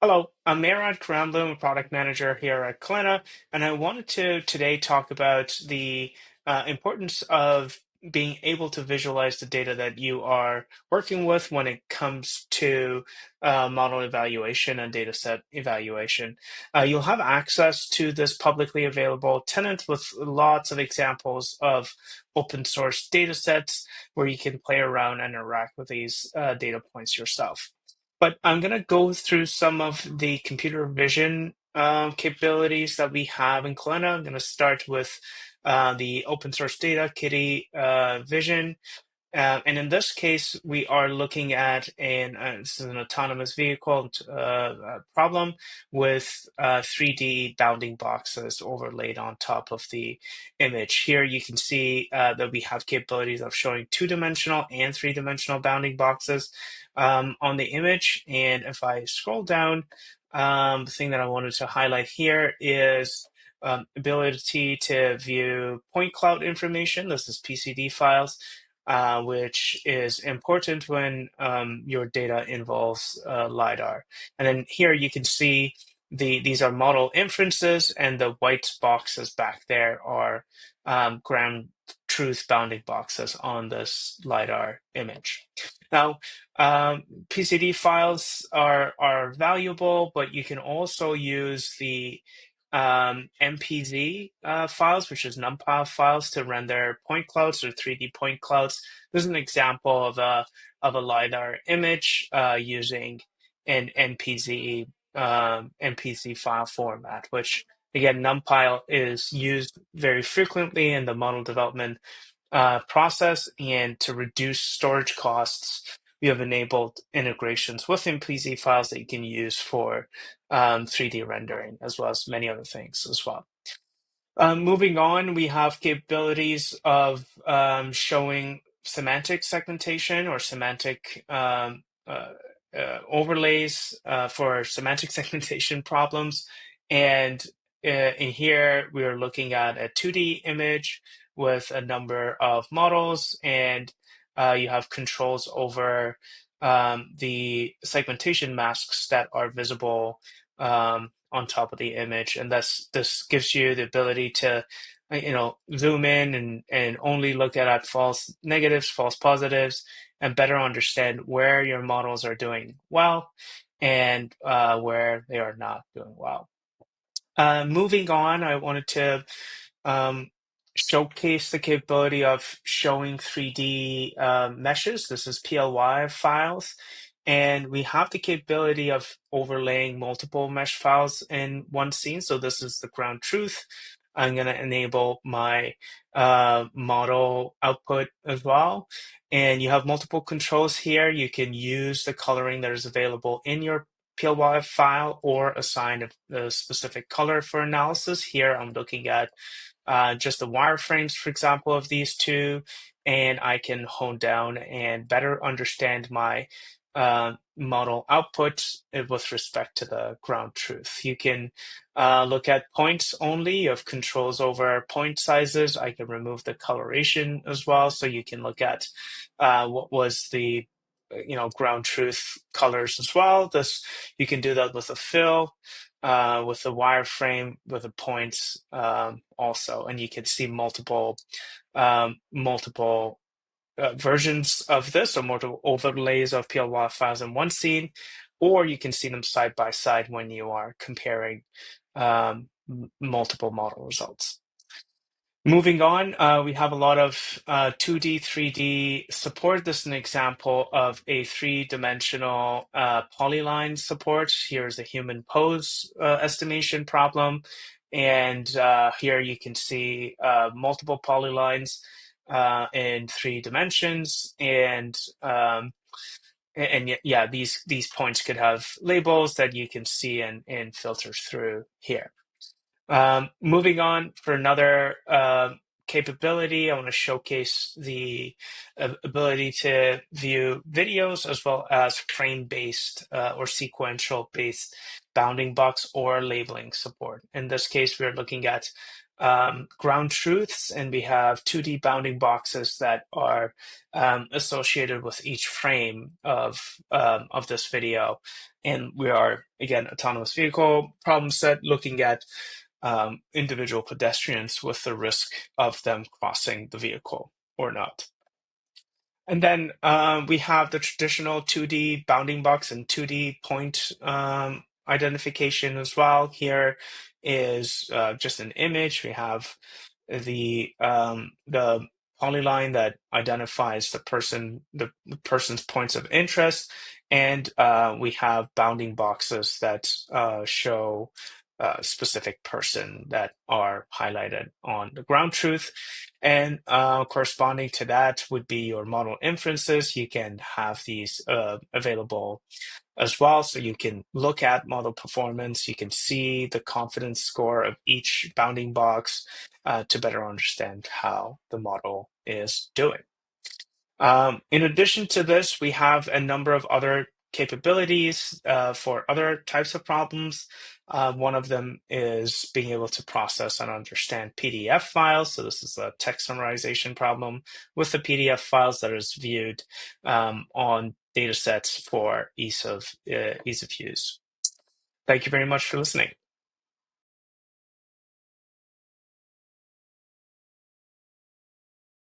Hello, I'm Mehrad Karamblou, I'm a product manager here at Kolena, and I wanted to today talk about the importance of being able to visualize the data that you are working with when it comes to model evaluation and data set evaluation. You'll have access to this publicly available tenant with lots of examples of open source data sets where you can play around and interact with these data points yourself. But I'm going to go through some of the computer vision capabilities that we have in Kolena. I'm going to start with the open source data, Kitty Vision. And in this case, we are looking at this is an autonomous vehicle problem with 3D bounding boxes overlaid on top of the image. Here you can see that we have capabilities of showing two-dimensional and three-dimensional bounding boxes on the image. And if I scroll down, the thing that I wanted to highlight here is ability to view point cloud information. This is PCD files, which is important when your data involves LiDAR. And then here you can see these are model inferences, and the white boxes back there are ground truth bounding boxes on this LiDAR image. Now, PCD files are valuable, but you can also use the MPZ files, which is NumPy files, to render point clouds or 3D point clouds. This is an example of a LiDAR image using an MPZ file format, which again, NumPy is used very frequently in the model development process, and to reduce storage costs, we have enabled integrations with MPZ files that you can use for 3D rendering, as well as many other things as well. Moving on, we have capabilities of showing semantic segmentation or semantic overlays for semantic segmentation problems. And in here, we are looking at a 2D image with a number of models, and you have controls over the segmentation masks that are visible on top of the image. And this gives you the ability to zoom in and only look at false negatives, false positives, and better understand where your models are doing well and where they are not doing well. Moving on, I wanted to showcase the capability of showing 3D meshes. This is PLY files, and we have the capability of overlaying multiple mesh files in one scene. So this is the ground truth. I'm going to enable my model output as well. And you have multiple controls here. You can use the coloring that is available in your PLY file or assign a specific color for analysis. Here I'm looking at just the wireframes, for example, of these two, and I can hone down and better understand my model output with respect to the ground truth. You can look at points only. You have controls over point sizes. I can remove the coloration as well, so you can look at what was the ground truth colors as well. You can do that with a fill, with the wireframe, with the points also, and you can see multiple versions of this, or multiple overlays of PLY files in one scene, or you can see them side by side when you are comparing multiple model results. Moving on, we have a lot of 2D, 3D support. This is an example of a three-dimensional polyline support. Here's a human pose estimation problem. And here you can see multiple polylines in 3 dimensions. And yeah, these points could have labels that you can see and filter through here. Moving on, for another capability, I want to showcase the ability to view videos as well as frame-based or sequential-based bounding box or labeling support. In this case, we're looking at ground truths, and we have 2D bounding boxes that are associated with each frame of this video. And we are, again, autonomous vehicle problem set, looking at individual pedestrians with the risk of them crossing the vehicle or not. And then we have the traditional 2D bounding box and 2D point identification as well. Here is just an image. We have the polyline that identifies the person's points of interest, and we have bounding boxes that show a specific person that are highlighted on the ground truth. And corresponding to that would be your model inferences. You can have these available as well. So you can look at model performance. You can see the confidence score of each bounding box to better understand how the model is doing. In addition to this, we have a number of other capabilities for other types of problems. One of them is being able to process and understand PDF files. So this is a text summarization problem with the PDF files that is viewed on datasets for ease of use. Thank you very much for listening.